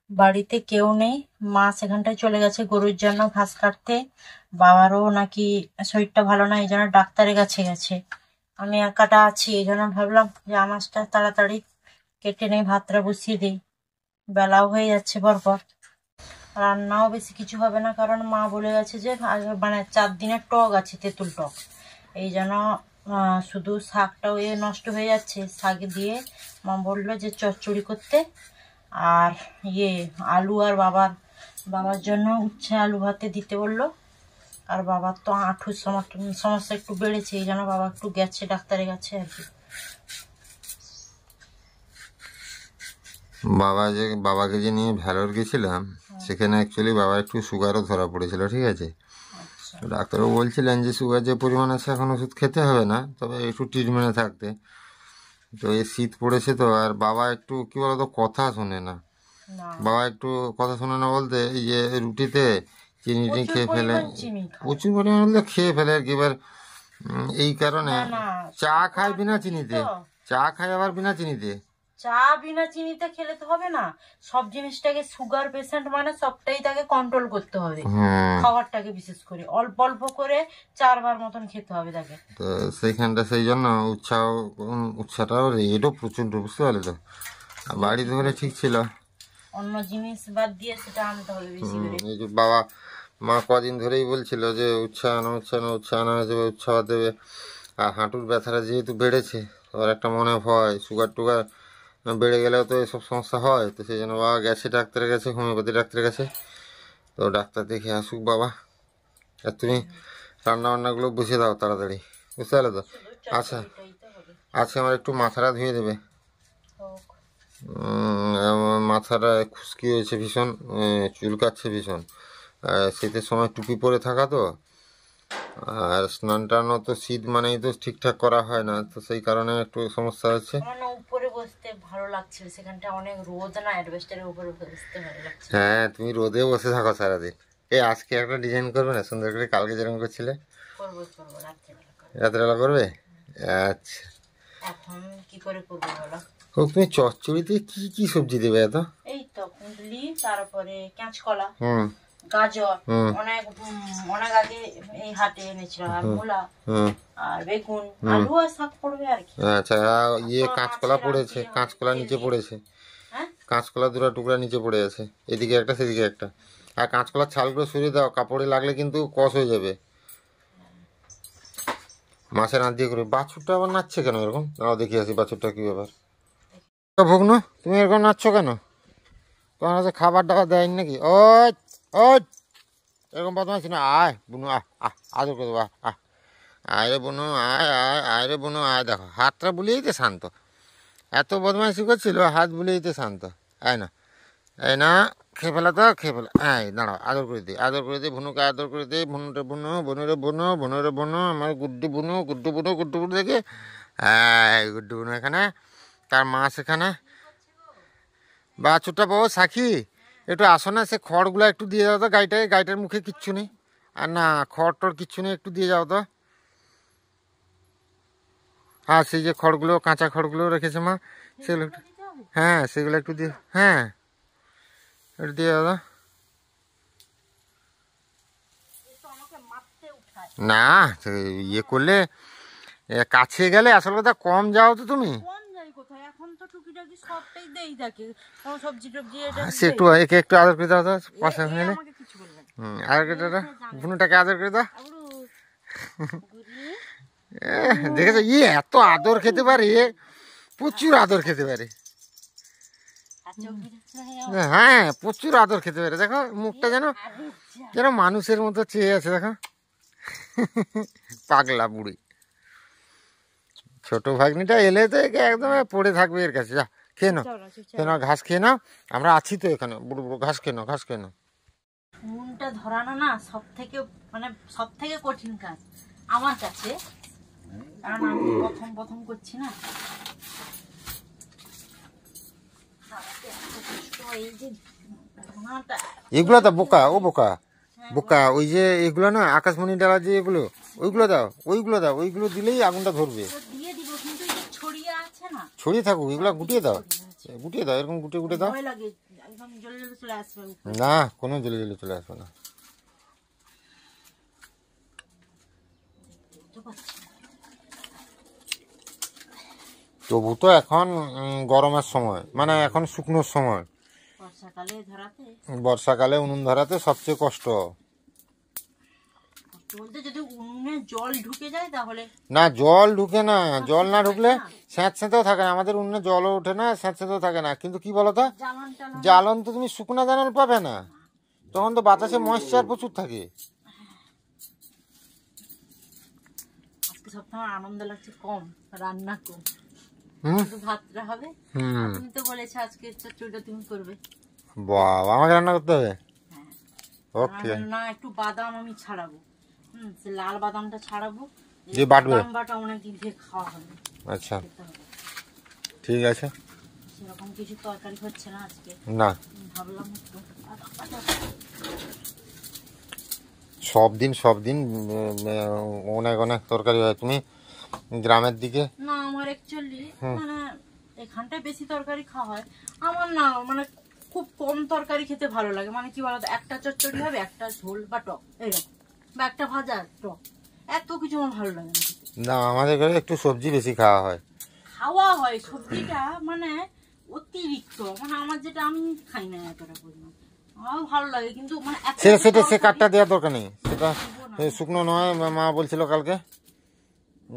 বাড়িতে কেউ নেই, মা সেখানটায় চলে গেছে গরুর জন্য ঘাস কাটতে। বাবারও নাকি শরীরটা ভালো না, এই জন্য ডাক্তারের কাছে গেছে। আমি একাটা আছি, এই জন্য ভাবলাম যে আনাজটা তাড়াতাড়ি কেটে নেই, ভাতটা বসিয়ে দিই। বেলাও হয়ে যাচ্ছে পরপর, রান্নাও বেশি কিছু হবে না, কারণ মা বলে গেছে যে মানে 4 দিনের টক আছে, তেঁতুল টক। এই জন্য শুধু শাকটাও নষ্ট হয়ে যাচ্ছে, শাক দিয়ে মা বললো যে চচ্চড়ি করতে। আর আলু, আর বাবার জন্য উচ্ছে আলু ভাতে দিতে বললো। আর বাবার তো হাঁটুর সমস্যা একটু বেড়েছে, এই জন্য বাবা একটু গেছে ডাক্তারের কাছে আর কি। বাবাকে যে নিয়ে ভ্যালোর গেছিলাম, সেখানে অ্যাকচুয়ালি বাবা একটু সুগারও ধরা পড়েছিল, ঠিক আছে। ডাক্তারও বলছিলেন যে সুগার যে পরিমাণ আছে এখন ওষুধ খেতে হবে না, তবে একটু ট্রিটমেন্টে থাকতে। তো এই শীত পড়েছে তো, আর বাবা একটু কি বলতো কথা শোনে না। বাবা একটু কথা শোনে না বলতে, এই যে রুটিতে চিনি খেয়ে ফেলে, প্রচুর পরিমাণ বলতে খেয়ে ফেলে আর কি। এবার এই কারণে চা খায় বিনা চিনিতে, চা খায় আবার বিনা চিনিতে। চা বিনা চিনিতে খেলে তো হবে না, সব জিনিসটাকে, সুগার পেশেন্ট মানে সবটাই তাকে কন্ট্রোল করতে হবে। খাবারটাকে বিশেষ করে অল্প অল্প করে 4 বার মতন খেতে হবে তাকে। তো সেইখানটা সেই জন্য উৎসাহটাও রেটও প্রচন্ড, বুঝতে পারলে তো। বাড়িতে হলে ঠিক ছিল, অন্য জিনিস বাদ দিয়ে সেটা আনতে হবে বেশি করে। এই যে মা কদিন ধরেই বলছিল যে উৎসাহ আনা যাবে, উৎসাহ দেবে। আর হাঁটুর ব্যথাটা যেহেতু বেড়েছে, ওর একটা মনে ভয় সুগার টুগার বেড়ে গেলেও তো এসব সমস্যা হয়। তো সেই জন্য বাবা গেছে ডাক্তারের কাছে, হোমিওপ্যাথি ডাক্তারের কাছে। তো ডাক্তার দেখে আসুক বাবা। আর তুমি রান্না বান্নাগুলো বসিয়ে দাও তাড়াতাড়ি, বুঝতে পারলে তো। আচ্ছা আজকে আমার একটু মাথাটা ধুয়ে দেবে। মাথাটা খুশকি হয়েছে ভীষণ, চুলকাচ্ছে ভীষণ। শীতের সময় টুপি পরে থাকা তো, আর স্নান টানও তো শীত মানেই তো ঠিকঠাক করা হয় না, তো সেই কারণে একটু সমস্যা হচ্ছে। উপরে বসতে ভালো লাগছে, সেখানটা অনেক রোদ না, অ্যাডভেস্টারের উপরে বসতে ভালো লাগছে। হ্যাঁ, তুমি রোদে বসে থাকো সারাদিন। এই আজকে একটা ডিজাইন করবে না সুন্দর করে, কালকে যেরকম করছিলে? করবো রাত্রেবেলা করবে? আচ্ছা, এখন কি করে করবো বলো? ও তুমি চচ্চড়িতে কি কি সবজি দেবে এত? এই তো কুঁদলি, তারপরে কাঁচকলা, গাজর, অনেক অনেক আগে এই হাটে এনেছিলাম, আর মূলা, আর বেগুন, আলু আর শাক পড়বে আর কি। আচ্ছা, কাঁচকলা পড়েছে, কাঁচকলা নিচে পড়েছে, কাঁচকলা 2টা টুকরা নিচে পড়ে আছে, এদিকে একটা সেদিকে একটা। আর কাঁচকলার ছালগুলো সরিয়ে দাও, কাপড়ে লাগলে কিন্তু কষ হয়ে যাবে। মাছের আঁত দিয়ে করবে। বাছুরটা আবার নাচছে কেন এরকম? দাঁড়াও দেখি আসি বাছুরটা কি ব্যাপার। ভগ্ন, তুমি এরকম নাচছো কেন? তোমার কাছে খাবার দাবার দেয়নি নাকি? ওই ওই এরকম বদমাইছি না। আয় বুনু, আদর করে দেবো, আয় রে বুনু, আয় রে বুনু, আয়। দেখো হাতটা বুলিয়েই তো শান্ত, এত বদমাইশি করছিল, হাত বুলিয়েই তো শান্ত। আয় না, এই না, খেয়ে ফেলা তো, খেয়ে ফেলা। হ্যাঁ দাঁড়াও, আদর করে দিই, আদর করে দিই, ভুনুকে আদর করে দিই। ভুনুরে বুনু, বনুরে বুনু, বনুরে বুনু, আমার গুড্ডু বুনু, গুড্ডু বুনু, গুড্ডু বুনু দেখে। হ্যাঁ, গুড্ডু বুনু এখানে, তার মা সেখানে। বাছুরটা বাবু সাক্ষী, একটু আসো না, সে খড়গুলো একটু দিয়ে যাও তো গাইটায়, গাইটার মুখে কিচ্ছু নেই। আর না, খড় টড় কিচ্ছু নেই, একটু দিয়ে যাও তো। হ্যাঁ, সেই যে খড়গুলো, কাঁচা খড়গুলো রেখেছে মা, সেগুলো একটু, হ্যাঁ সেগুলো একটু দিয়ে, হ্যাঁ একটু দিয়ে দাও। না, ইয়ে করলে, কাছে গেলে আসল কথা কম যাও তো তুমি। সে একটু একে একটু আদর করে দাও তো, পাশে নিলে। আদর করে দাও, বুনুটাকে আদর করে দাও। দেখেছো, এত আদর খেতে পারে, প্রচুর আদর খেতে পারে। হ্যাঁ, প্রচুর আদর খেতে পারে। দেখো মুখটা যেন যেন মানুষের মতো চেয়ে আছে, দেখো। পাগলা বুড়ি ছোট ভাগ্নিটা এলে তো একে একদম পড়ে থাকবে এর কাছে। যা খেয়ে নাও, খেয়ে নাও, ঘাস খেয়ে নাও, আমরা আছি তো এখানে। বুড়ো বুড়ো ঘাস খেয়ে নাও, ঘাস খেয়ে নাও। নুনটা ধরানো না সব থেকে কঠিন কাজ আমার কাছে, কারণ আমি প্রথম করছি না। এগুলো তো বোকা, ও বোকা বোকা, ওই যে এগুলো না আকাশমণি ডালা, যে এগুলো, ওইগুলো দাও, ওইগুলো দাও, ওইগুলো দিলেই আগুনটা ধরবে। ছড়িয়ে থাকুক, এগুলো গুটিয়ে দাও, গুটিয়ে দাও, এরকম গুটিয়ে গুটিয়ে দাও। একদম জ্বলে জ্বলে চলে আসবে উপরে। না, কোনো জলে জলে চলে আসবে না। বুঝতে পারছি না। তবু তো এখন গরমের সময়, মানে এখন শুকনোর সময়। বর্ষাকালে ধরাতে বর্ষাকালে উনুন ধরাতে সবচেয়ে কষ্ট। কষ্ট বলতে যদি উনুনে জল ঢুকে যায় তাহলে না, জল ঢুকে না, জল না ঢুকলে না। স্যাঁতস্যাঁতেও থাকে না, আমাদের উনুনে জলও ওঠে না, স্যাঁতস্যাঁতেও থাকে না। কিন্তু কি বলতো, জ্বালান টালান জ্বালন তো তুমি শুকনো জ্বালন পাবে না, তখন তো বাতাসে ময়েশ্চার প্রচুর থাকে। আজকে সপ্তাহে আমার আনন্দ লাগছে, কম রান্না কম, হুম শুধু ভাতটা হবে। হুম তুমি তো বলেছো আজকে চচ্চড়িটা তুমি করবে। বাবা, আমাকে রান্না করতে হবে? হ্যাঁ, ওকে। না একটু বাদাম আমি ছাড়াবো, সে লাল বাদামটা ছাড়াবো, যে বাটবে? বাদাম বাটা অনেকদিন থেকে খাওয়া হবে, আচ্ছা, খেতে হবে। ঠিক আছে। সেরকম কিছু তরকারি হচ্ছে না আজকে, না, ভাবলাম একটু বাদাম বাটা। সব দিন অনেক অনেক তরকারি হয়। তুমি গ্রামের দিকে না আমার অ্যাকচুয়ালি মানে এখানটায় বেশি তরকারি খাওয়া হয়। আমার না মানে খুব কম তরকারি খেতে ভালো লাগে, মানে কি বলতো, একটা চচ্চড়ি হবে, একটা ঝোল বা টক এরকম, বা একটা ভাজা টক, এত কিছু আমার ভালো লাগে না খেতে। না, আমাদের ঘরে একটু সবজি বেশি খাওয়া হয়। খাওয়া হয় সবজিটা মানে অতিরিক্ত, মানে আমার যেটা আমি খাই না এতটা পরিমাণ, আমার ভালো লাগে কিন্তু মানে এত সেটা সেটা সে তরকারি কাঠটা দেওয়ার দরকার নেই, সেটা দিব না। শুকনো নয়, মা বলছিল কালকে।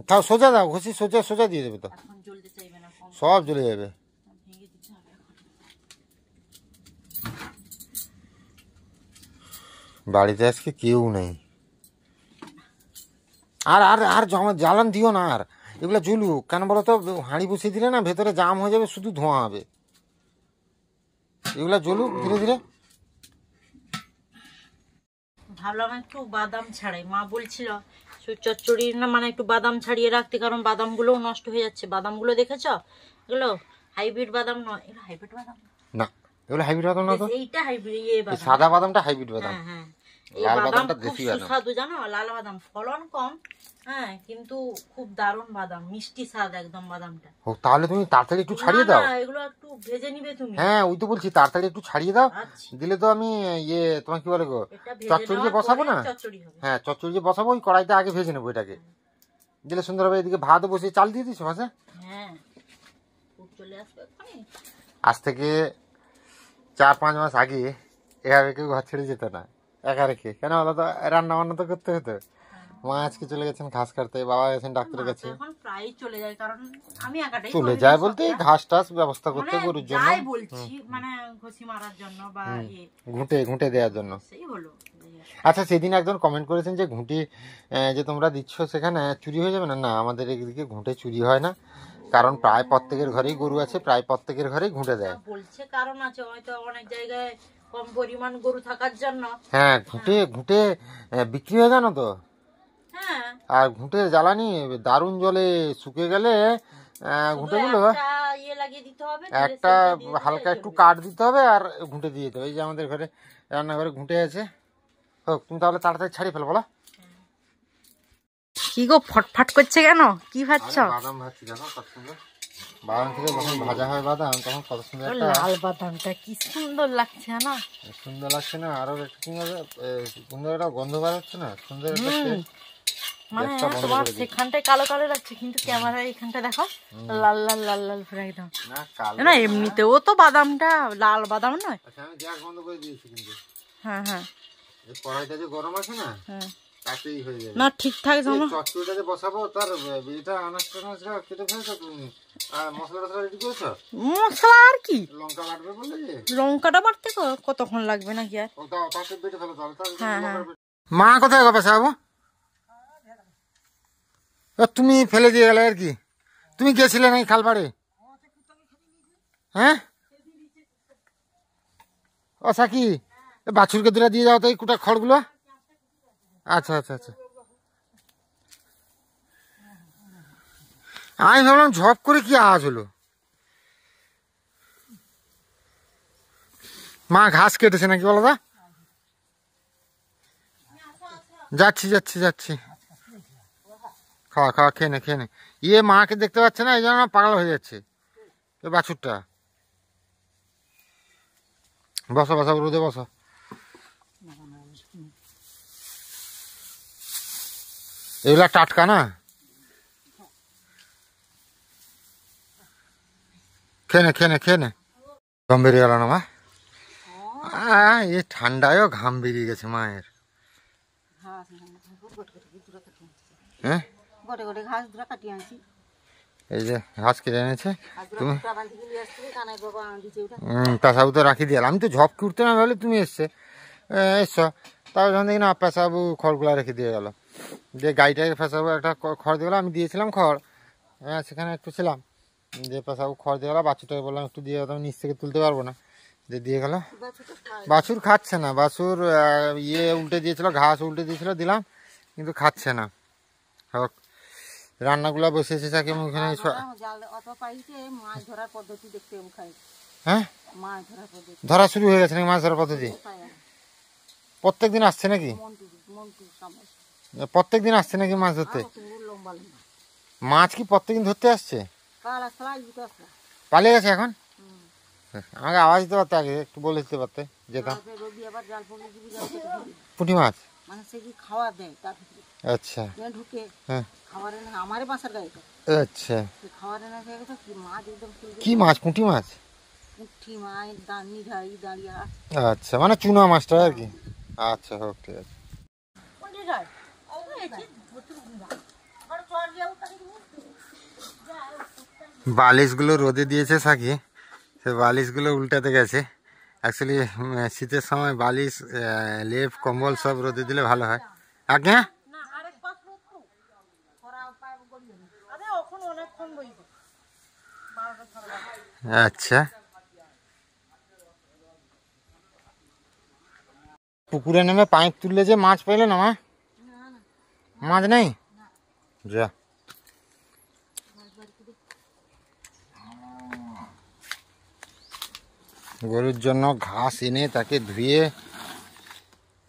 তাও সোজা দাও, ঘষি সোজা সোজা দিয়ে দেবে, তো এখন জ্বলতে চাইবে না, কম সব জ্বলে যাবে। ভেঙে দিতে হবে এখন। বাড়িতে আজকে কেউ নেই। আর আর আর জ্বালান দিও না, আর এগুলো জ্বলুক কেন বলো তো, হাঁড়ি বসিয়ে দিলে না ভেতরে জাম হয়ে যাবে, শুধু ধোঁয়া হবে। এগুলা জ্বলুক ধীরে ধীরে। ভাবলাম একটু বাদাম ছাড়াই, মা বলছিল চচ্চড়ি না মানে একটু বাদাম ছাড়িয়ে রাখতে, কারণ বাদামগুলোও নষ্ট হয়ে যাচ্ছে। বাদামগুলো দেখেছ, এগুলো হাইব্রিড বাদাম নয়, এগুলো হাইব্রিড বাদাম না, এগুলো হাইব্রিড বাদাম না তো, এইটা হাইব্রিড ইয়ে এই বাদাম। সাদা বাদামটা হাইব্রিড বাদাম। হ্যাঁ হ্যাঁ, এই লাল বাদাম বাদামটা খুব দেশি বাদাম। সুস্বাদু জানো, লাল বাদাম ফলন কম, হ্যাঁ কিন্তু খুব দারুণ বাদাম, মিষ্টি স্বাদ একদম বাদামটা। ও, তাহলে তুমি তাড়াতাড়ি একটু না ছাড়িয়ে না, দাও। এগুলো একটু ভেজে নিবে তুমি। হ্যাঁ, ওই তো বলছি তাড়াতাড়ি একটু ছাড়িয়ে দাও, আচ্ছা, দিলে তো আমি ইয়ে তোমার কি বলে গো, এটা ভেজে চচ্চড়ি যে নেওয়ার বসাবো পরে না, চচ্চড়ি হবে। হ্যাঁ চচ্চড়ি যে বসাবো ওই কড়াইতে আগে ভেজে নেবো এটাকে, দিলে সুন্দর হবে। এদিকে ভাতও বসিয়ে চাল দিয়ে দিচ্ছ ভাষা। হ্যাঁ, খুব চলে আসবে এক্ষুনি। আজ থেকে 4-5 মাস আগে এভাবে কেউ ঘর ছেড়ে যেত না একা রেখে, কেন বলো তো, রান্না বান্না তো করতে হতো। মা আজকে চলে গেছেন ঘাস কাটতে, বাবা গেছেন ডাক্তারের মা তো কাছে। এখন প্রায় চলে যায়, কারণ আমি একাটাই চলে করি যায় না বলতে এই সবটা। ঘাস টাস ব্যবস্থা করতে মানে গরুর জন্য, যাই বলছি, মানে ঘষি মারার জন্য বা ইয়ে, ঘুঁটে ঘুঁটে দেওয়ার জন্য। সেই হলো। আচ্ছা, সেদিন একজন কমেন্ট করেছেন যে ঘুঁটি যে তোমরা দিচ্ছ সেখানে চুরি হয়ে যাবে না। না, আমাদের এদিকে ঘুঁটে চুরি হয় না, কারণ প্রায় প্রত্যেকের ঘরেই গরু আছে, প্রায় প্রত্যেকের ঘরেই ঘুঁটে দেয়। বলছে কারণ আছে হয়তো, অনেক জায়গায় কম পরিমাণ গরু থাকার জন্য। হ্যাঁ, ঘুঁটে ঘুঁটে বিক্রি হয় জানো তো। হ্যাঁ, আর ঘুঁটে জ্বালানি দারুণ জলে শুকিয়ে গেলে ঘুঁটেগুলো একটা ইয়ে লাগিয়ে দিতে হবে, দিলে একটা সেইটা দিয়ে দিলে হালকা একটু চলবে। কাঠ দিতে হবে আর ঘুঁটে দিয়ে দিতে হবে। এই যে আমাদের ঘরে রান্নাঘরে ঘুঁটে আছে। হোক, তুমি তাহলে তাড়াতাড়ি ছাড়িয়ে ফেলো বলো। কি গো ফটফট করছে কেন, কি ভাবছো? বাদাম ভাজছি দেখো কত সুন্দর, বাদাম থেকে যখন ভাজা হয় বাদাম তখন কত সুন্দর একটা লাল বাদামটা কি সুন্দর লাগছে না? সুন্দর লাগছে না, আরো একটু সুন্দর সুন্দর একটা গন্ধ বার হচ্ছে না, সুন্দর একটা scent। মানে গ্যাসটা বন্ধ তোমার করে দিই। সেখানটায় কালো কালো লাগছে, কিন্তু ক্যামেরায় এখানটা দেখো লাল লাল লাল লাল পুরো একদম। না, কালো না এমনিতেও তো বাদামটা লাল বাদাম নয়। আচ্ছা, আমি গ্যাস বন্ধ করে দিয়েছি কিন্তু হ্যাঁ হ্যাঁ এই কড়াইটা যে গরম আছে না, হ্যাঁ, তাতেই হয়ে যাবে। না ঠিকঠাক এই জানো। চচ্চড়িটা যে বসাবো তার এটা আনাজ টানাজ কেটে ফেলেছো তুমি? আর মশলা টসলা রেডি করেছো? মশলা আর কি, লঙ্কা বাটবে বললে যে, লঙ্কাটা বাড়তে কতক্ষণ লাগবে নাকি আর। ও দাও তাতে বেটে ফেলো তাহলে। হ্যাঁ হ্যাঁ, মা কোথায় গো পেশা বাবু? তুমি ফেলে দিয়ে গেলে আর কি, তুমি গেছিলে নাকি খালপাড়ে? হ্যাঁ, ও সাকি, বাছুরকে দুটা দিয়ে যাও তো এই কুটা খড়গুলো। আচ্ছা আচ্ছা আচ্ছা, আমি ভাবলাম ঝপ করে কি আওয়াজ হলো। মা ঘাস কেটেছে নাকি বলো দা? যাচ্ছি যাচ্ছি যাচ্ছি, খাওয়া খাওয়া খেয়ে নে খেয়ে নে। ইয়ে মাকে দেখতে পাচ্ছে না, এই জন্য পাগল হয়ে যাচ্ছে এই বাছুরটা। বসো বসো, রোদে বসো। এগুলা টাটকা না? খেয়ে নে। ঘাম বেরিয়ে গেল না মা? এই ঠান্ডায়ও ঘাম বেরিয়ে গেছে মায়ের। হ্যাঁ, এই যে ঘাস কেটে এনেছে তুমি। পেশাবু তো রাখি দিয়ে, আমি তো ঝপকে উঠতে না বলে তুমি এসছো। তারপর যখন দেখি না পেশাবু খড়গুলা রেখে দিয়ে গেল, যে গাড়িটাকে পেশাবু একটা খড় দিয়ে গেলো, আমি দিয়েছিলাম খড়, হ্যাঁ সেখানে একটু ছিলাম, যে পেশাবু খড় দিয়ে গেলো, বাছুরটাকে বললাম একটু দিয়ে গেলো, নিচ থেকে তুলতে পারবো না, যে দিয়ে গেল। বাছুর খাচ্ছে না, বাছুর উল্টে দিয়েছিল, ঘাস উল্টে দিয়েছিল, দিলাম কিন্তু খাচ্ছে না। হোক, রান্নাগুলা বসেছে চাকি ওখানে। হ্যাঁ, ধরা শুরু হয়ে গেছে নাকি মাছ ধরার পদ্ধতি? প্রত্যেক দিন আসছে নাকি? প্রত্যেক দিন আসছে নাকি মাছ ধরতে? মাছ কি প্রত্যেকদিন ধরতে আসছে? পালিয়ে গেছে এখন? আমাকে আওয়াজ দিতে পারতে, আগে একটু বলে দিতে পারতে, যেতাম। পুঁটি মাছ আচ্ছা, হ্যাঁ আচ্ছা, কি মাছ? পুঁটি মাছ? আচ্ছা, মানে চুনা মাছটা আর কি। আচ্ছা হোক, ঠিক আছে। বালিশগুলো রোদে দিয়েছে সাকি, সে বালিশগুলো উল্টাতে গেছে। অ্যাকচুয়ালি শীতের সময় বালিশ, লেপ, কম্বল সব রোদে দিলে ভালো হয়। আগে আচ্ছা, পুকুরে নেমে পাইপ তুললে যে মাছ পেলে না মা? মাছ নেই যা। গরুর জন্য ঘাস এনে তাকে ধুয়ে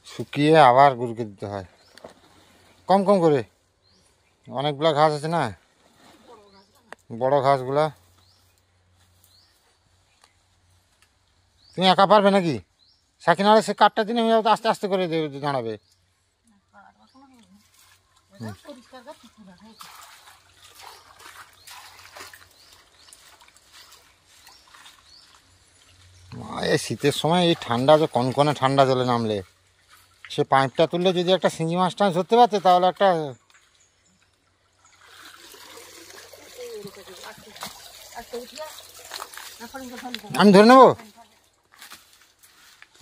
শুকিয়ে আবার গরুকে দিতে হয়, কম কম করে। অনেকগুলা ঘাস আছে না, বড় ঘাসগুলা। তুমি একা পারবে নাকি? সাকিনারে সে কাঠটা দিনে আস্তে আস্তে করে দাঁড়াবে। এই শীতের সময় এই ঠান্ডা, যে কনকনে ঠান্ডা জলে নামলে, সে পাইপটা তুললে যদি একটা শিঙি মাছটা ধরতে পারতে, তাহলে একটা। আমি ধরে নেবো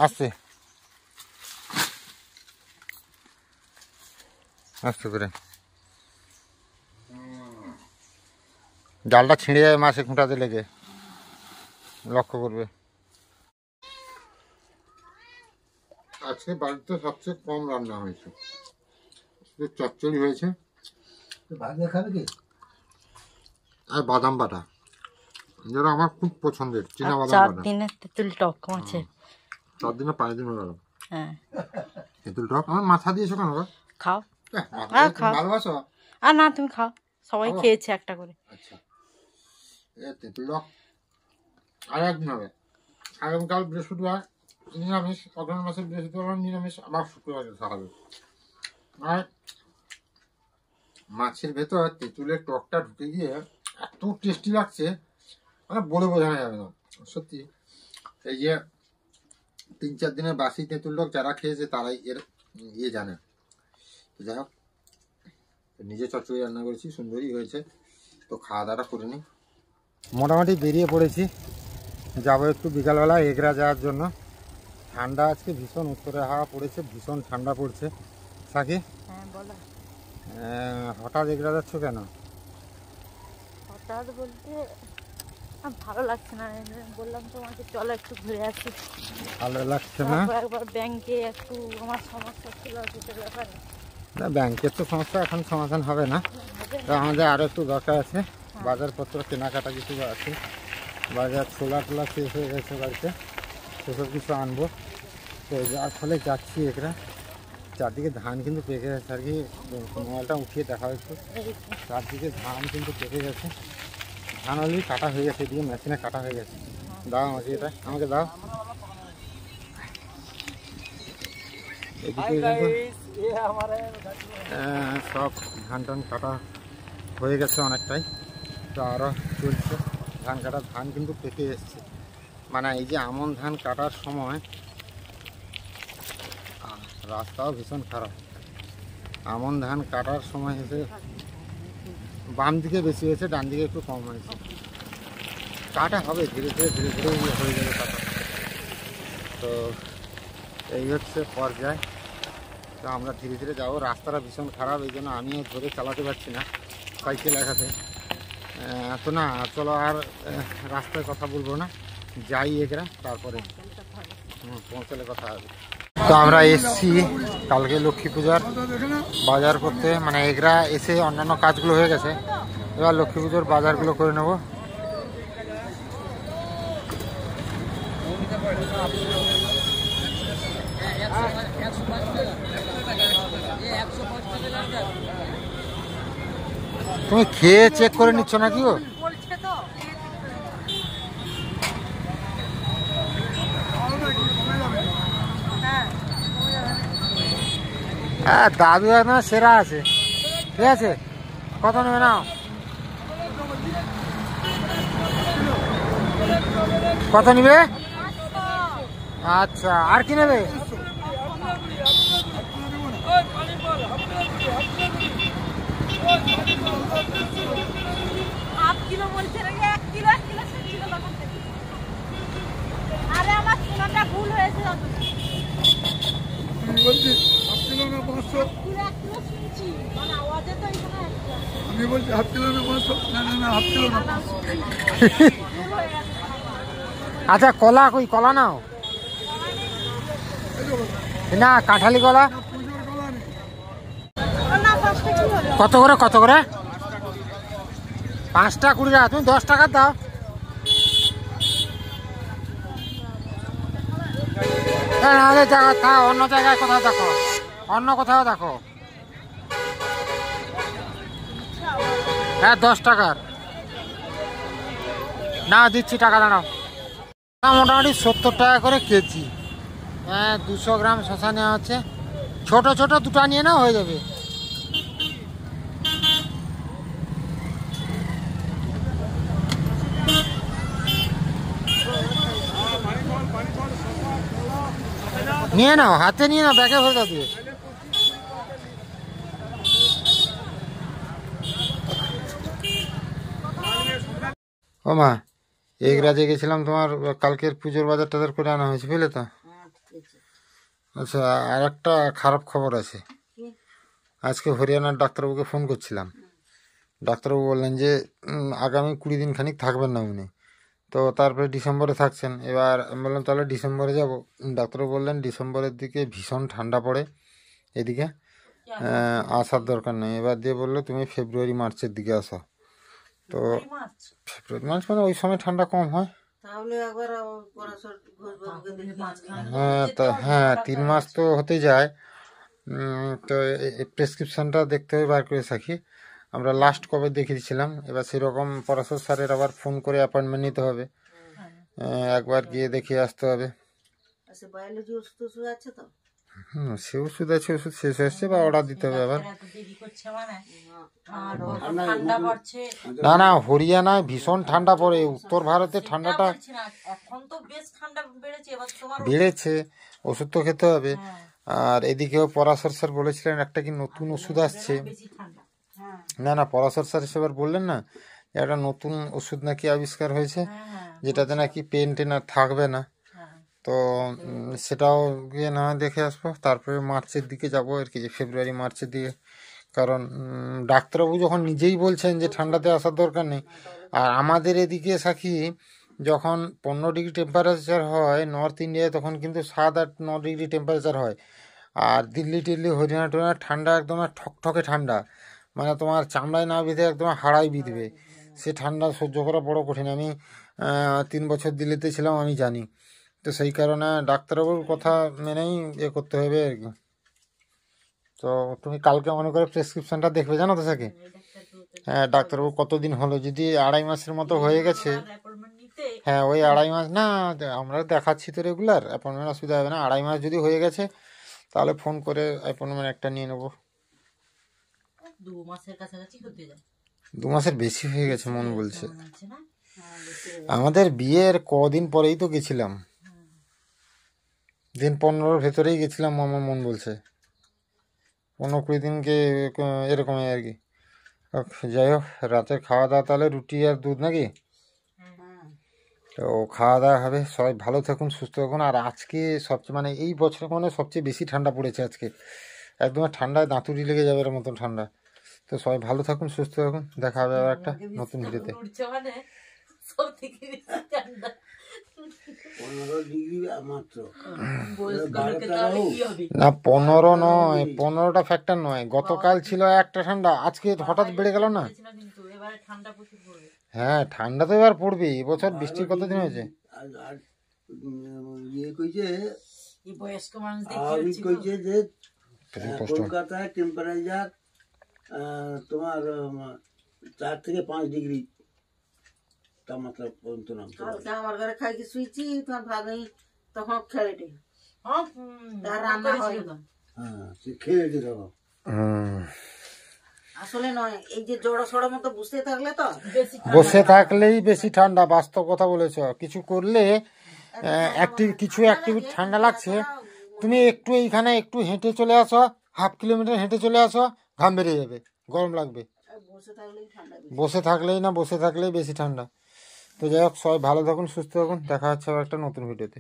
আস্তে আস্তে করে, জালটা ছিঁড়ে যায় মাছে খুঁটাতে লেগে, লক্ষ্য করবে। আজকে বাড়িতে সবচেয়ে কম রান্না হয়েছে, চচ্চড়ি হয়েছে আর বাদাম বাটা, যেটা আমার খুব পছন্দের, চীনা বাদাম বাটা। 4 দিনের তেঁতুল টক মাছের। 4 দিনে 5 দিন হয়ে গেল। হ্যাঁ, তেঁতুল টক আমার মাথা দিয়েছো কেন? খাও। খাও, ভালোবাসো? আর না, তুমি খাও, সবাই খেয়েছে একটা করে। আচ্ছা, তেঁতুল টক আর একদিন হবে। আগামীকাল বৃহস্পতিবার নিরামিষ, অগ্রহণ মাসের বৃহস্পতিবার নিরামিষ, আবার শুক্রবার সকালে। আর মাছের ভেতর তেঁতুলের টকটা ঢুকে গিয়ে এত টেস্টি লাগছে, মানে বলে বোঝানো যাবে না সত্যি। এই যে 3-4 দিনের বাসি তেঁতুল টক যারা খেয়েছে তারাই এর জানে। যাই হোক, নিজে চচ্চড়ি রান্না করেছি, সুন্দরই হয়েছে। তো খাওয়া দাওয়াটা করে নিই। মোটামুটি বেরিয়ে পড়েছি, যাবো একটু বিকালবেলা এগরা যাওয়ার জন্য। ঠান্ডা আজকে ভীষণ, উত্তরে হাওয়া পড়েছে, ভীষণ ঠান্ডা পড়ছে। সাকি, হঠাৎ এগরা যাচ্ছ কেন? হঠাৎ বলতে ভালো লাগছে না, বললাম তোমাকে চলো একটু ঘুরে আসি। ভালো লাগছে না? একবার ব্যাংকে একটু আমার সমস্যা ছিল সেটার ব্যাপারে। না, ব্যাংকের তো সমস্যা এখন সমাধান হবে না, তো আমাদের আরও একটু দরকার আছে। বাজারপত্র কেনাকাটা কিছু আছে, বাজার ছোলা টোলা শেষ হয়ে গেছে বাড়িতে, সেসব কিছু আনবো। তো যার ফলে যাচ্ছি এগরা। চারদিকে ধান কিন্তু পেকে গেছে আর কি, মোবাইলটা উঠিয়ে দেখা হচ্ছে, চারদিকে ধান কিন্তু পেকে গেছে। ধান অলরেডি কাটা হয়ে গেছে, এদিকে মেশিনে কাটা হয়ে গেছে। দাও আমাকে, এটা আমাকে দাও। এদিকে সব ধান টান কাটা হয়ে গেছে অনেকটাই, তো আরও চলছে ধান কাটা। ধান কিন্তু পেকে এসছে, মানে এই যে আমন ধান কাটার সময় রাস্তাও ভীষণ খারাপ। আমন ধান কাটার সময় এসে বাম দিকে বেশি হয়েছে, ডান দিকে একটু কম হয়েছে। কাটা হবে ধীরে ধীরে হয়ে যাবে কাটা। তো এই হচ্ছে পর্যায়। তো আমরা ধীরে ধীরে যাবো। রাস্তাটা ভীষণ খারাপ, এই জন্য আমিও ধরে চালাতে পারছি না সাইকেল একাতে। তো না চলো আর রাস্তায় কথা বলবো না, যাই এগরা তারপরে পৌঁছালে কথা হবে। তো আমরা এসছি কালকে লক্ষ্মী পূজার বাজার করতে, মানে এগরা এসে অন্যান্য কাজগুলো হয়ে গেছে, এবার লক্ষ্মী পুজোর বাজারগুলো করে নেব। তুমি খেয়ে চেক করে নিচ্ছ নাকি ও? হ্যাঁ দাদু একদম সেরা আছে, ঠিক আছে। কত নেবে নাও? কত নিবে? আচ্ছা, আর কি নেবে? আমি বলছি হাফ কিলো না 500? না হাফ কিলো না 500। আচ্ছা কলা কই? কলা নাও না, কাঁঠালি কলা কত করে? কত করে? 5টা 20 টাকা। তুমি 10 টাকা দাও। অন্য জায়গায় কোথাও দেখো, অন্য কোথাও দেখো। হ্যাঁ 10 টাকার না দিচ্ছি, টাকা দাঁড়াও। মোটামুটি 70 টাকা করে কেজি। হ্যাঁ 200 গ্রাম শশা নেওয়া হচ্ছে, ছোট ছোট দুটো নিয়ে নাও, হয়ে যাবে। নিয়ে নাও, হাতে নিয়ে নাও, ব্যাগে ভরে দাও দিয়ে। ও মা, এগরাজে গেছিলাম, তোমার কালকের পুজোর বাজার টাজার করে আনা হয়েছে, বুঝলে তো? আচ্ছা, আর একটা খারাপ খবর আছে। আজকে হরিয়ানার ডাক্তারবাবুকে ফোন করছিলাম, ডাক্তারবাবু বললেন যে আগামী 20 দিন খানিক থাকবেন না উনি, তো তারপরে ডিসেম্বরে থাকছেন। এবার আমি বললাম তাহলে ডিসেম্বরে যাব। ডাক্তারবাবু বললেন ডিসেম্বরের দিকে ভীষণ ঠান্ডা পড়ে এদিকে, আসার দরকার নেই। এবার দিয়ে বললো তুমি ফেব্রুয়ারি মার্চের দিকে আসো। তো ফেব্রুয়ারি মার্চ মানে ওই সময় ঠান্ডা কম হয়। হ্যাঁ তা হ্যাঁ 3 মাস তো হতে যায়। তো প্রেসক্রিপশানটা দেখতে হবে, বার করে রাখি। আমরা লাস্ট কবে দেখিয়েছিলাম, এবার সেরকম পরাশর স্যারের আবার ফোন করে অ্যাপয়েন্টমেন্ট নিতে হবে, একবার গিয়ে দেখিয়ে আসতে হবে। সে ওষুধ আছে, ওষুধ শেষ হচ্ছে বা অর্ডার দিতে হবে আবার। না না, হরিয়ানায় ভীষণ ঠান্ডা পড়ে, উত্তর ভারতে ঠান্ডাটা বেড়েছে, ওষুধ তো খেতে হবে। আর এদিকেও পরাশর স্যার বলেছিলেন একটা কি নতুন ওষুধ আসছে। না না, পরাশর স্যার এসেবার বললেন না, একটা নতুন ওষুধ নাকি আবিষ্কার হয়েছে, যেটাতে নাকি পেন টেন আর থাকবে না। তো সেটাও গিয়ে না দেখে আসবো, তারপরে মার্চের দিকে যাবো আর কি, ফেব্রুয়ারি মার্চের দিকে। কারণ ডাক্তারবাবু যখন নিজেই বলছেন যে ঠান্ডাতে আসার দরকার নেই, আর আমাদের এদিকে সাকি যখন 15 ডিগ্রি টেম্পারেচার হয় নর্থ ইন্ডিয়ায়, তখন কিন্তু 7-8-9 ডিগ্রি টেম্পারেচার হয়। আর দিল্লি টিল্লি হরিয়ানা টরিয়ানা ঠান্ডা একদম ঠকঠকে ঠান্ডা, মানে তোমার চামড়ায় না বিঁধে একদম হাড়াই বিঁধবে। সে ঠান্ডা সহ্য করা বড় কঠিন। আমি 3 বছর দিল্লিতে ছিলাম, আমি জানি। তো সেই কারণে ডাক্তারবাবুর কথা মেনেই করতে হবে আর কি। তো তুমি কালকে মনে করে প্রেসক্রিপশনটা দেখবে, জানো তো সাকি? হ্যাঁ ডাক্তারবাবু কতদিন হলো, যদি 2.5 মাসের মতো হয়ে গেছে, হ্যাঁ ওই 2.5 মাস, না আমরা দেখাচ্ছি তো রেগুলার, অ্যাপয়েন্টমেন্ট অসুবিধা হবে না। 2.5 মাস যদি হয়ে গেছে তাহলে ফোন করে অ্যাপয়েন্টমেন্ট একটা নিয়ে নেবো। 2 মাসের কাছাকাছি হতে যায় 2 মাসের বেশি হয়ে গেছে মন বলছে। মনে হচ্ছে না? আমাদের বিয়ের কদিন পরেই তো গেছিলাম, দিন 15-র ভেতরেই গেছিলাম আমার মন বলছে, 15-20 দিনকে এরকমই আর কি। যাই হোক, রাতের খাওয়া দাওয়া তাহলে রুটি আর দুধ নাকি? তো খাওয়া দাওয়া হবে। সবাই ভালো থাকুন, সুস্থ থাকুন। আর আজকে সবচেয়ে মানে এই বছর মানে সবচেয়ে বেশি ঠান্ডা পড়েছে আজকে, একদম ঠান্ডায় দাঁতুরি লেগে যাবে এর মতন ঠান্ডা। তো সবাই ভালো থাকুন, সুস্থ থাকুন, দেখা হবে আবার একটা নতুন ভিডিওতে। উঠছে মানে সব থেকে বেশি ঠান্ডা 15 ডিগ্রি মাত্র। বয়স্কলোকে তাহলে কি হবে? না 15 নয়, 15টা ফ্যাক্টর নয়, গতকাল ছিল একটা ঠান্ডা, আজকে হঠাৎ বেড়ে গেল না। বলেছিল কিন্তু এবারে ঠান্ডা প্রচুর পড়বে। হ্যাঁ ঠান্ডা তো এবার পড়বে, এবছর বৃষ্টি কতদিন হয়েছে। আর ইয়ে কইছে, এই বয়স্ক মানুষদের কি আবি হচ্ছে গো? কইছে যে প্রচুর কষ্ট। কলকাতায় টেম্পারেচার তোমার 4 থেকে 5 ডিগ্রি তাপমাত্রা পর্যন্ত নামতে পারে। কালকে আমার ঘরে খাইকে শুয়েছি, তোমার ভাবি তখন খেলেটে হ্যাঁ, তার রান্না হয়। করেছিল তো। হ্যাঁ, সে খেয়েছে তখন। আসলে নয়, এই যে জড়ো সড়ো মতো বসে থাকলে তো বেশি বসে থাকলেই বেশি ঠান্ডা, বাস্তব কথা বলেছ। কিছু করলে কিছু অ্যাক্টিভিটি ঠান্ডা লাগছে, তুমি একটু এইখানে একটু হেঁটে চলে আসো, 1/2 কিলোমিটার হেঁটে চলে আসো, ঘাম বেরিয়ে যাবে, গরম লাগবে। বসে থাকলেই ঠান্ডা বেশি। বসে থাকলেই বেশি ঠান্ডা। তো যাই হোক, সবাই ভালো থাকুন, সুস্থ থাকুন, দেখা হচ্ছে আবার একটা নতুন ভিডিওতে।